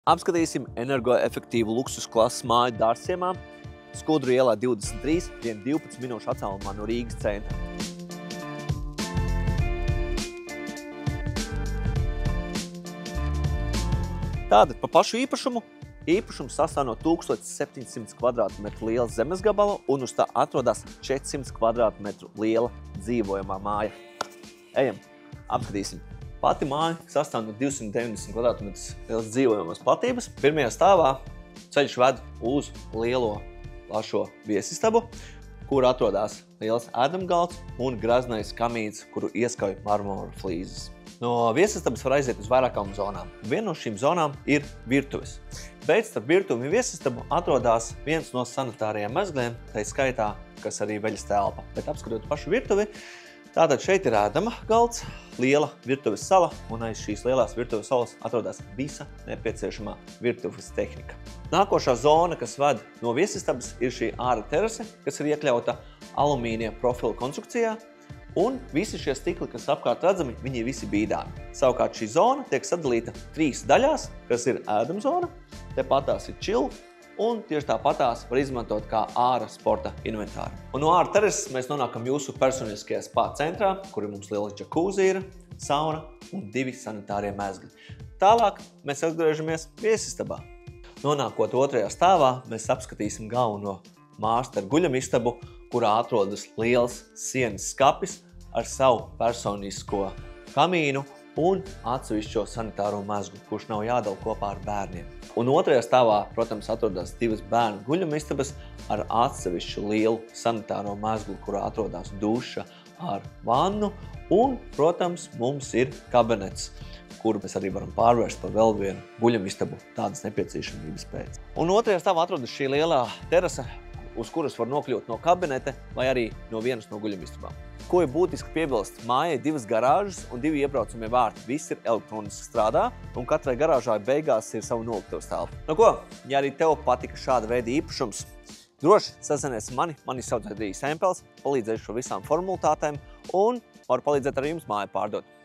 Apskatīsim energoefektīvu luksus klases māju Dārziemā, Skudru ielā 23, 12 minūšu attālumā no Rīgas centra. Tātad pa pašu īpašumu. Īpašums sastāv no 1700 kvadrātmetru liela zemes gabala un uz tā atrodas 400 kvadrātmetru liela dzīvojamā māja. Ejam, apskatīsim. Pati māja sastāv no 290 kvadrātmetrus lielas dzīvojamās platības. Pirmajā stāvā ceļš ved uz lielo plašo viesistabu, kur atrodas liels ēdamgalds un graznais kamīns, kuru ieskauj marmora flīzes. No viesistabas var aiziet uz vairākām zonām. Viena no šīm zonām ir virtuves. Bet starp virtuvi un viesistabu atrodas viens no sanitārajiem mezgliem, tai skaitā, kas arī veļas telpa. Bet apskatot pašu virtuvi, tātad šeit ir ēdama galds, liela virtuves sala, un aiz šīs lielās virtuves salas atrodas visa nepieciešamā virtuves tehnika. Nākošā zona, kas ved no viesistabas, ir šī ārā terase, kas ir iekļauta alumīnija profila konstrukcijā, un visi šie stikli, kas apkārt redzami, viņi visi bīdāmi. Savukārt šī zona tiek sadalīta 3 daļās, kas ir ēdamzona, tepatās ir chill, un tieši tāpatās var izmantot kā ārā sporta inventāru. Un no ārā terases mēs nonākam jūsu personiskajā spa centrā, kur mums liela džakūzi ir, sauna un 2 sanitārie mezgli. Tālāk mēs atgriežamies viesistabā. Nonākot otrajā stāvā, mēs apskatīsim galveno māsteru guļamistabu, kurā atrodas liels sienas skapis ar savu personisko kamīnu un atsevišķo sanitāro mezglu, kurš nav jādala kopā ar bērniem. Un otrajā stāvā, protams, atrodas 2 bērnu guļamistabas ar atsevišķu lielu sanitāro mezglu, kurā atrodas duša ar vannu un, protams, mums ir kabinets, kuru mēs arī varam pārvērst par vēl vienu guļamistabu tādas nepieciešamības pēc. Un otrajā stāvā atrodas šī lielā terase, uz kuras var nokļūt no kabineta vai arī no vienas no guļamistabām. Ko ir būtiski piebilst? Mājai 2 garāžas un 2 iebraucamie vārti. Viss ir elektroniski strādā, un katrai garāžai beigās ir savu noliktavas telpa. Nu ko, ja arī tev patika šāda veida īpašums, droši sazinies mani sauc Edrijs Empels, palīdzēšu šo visām formalitātēm un varu palīdzēt arī jums māju pārdot.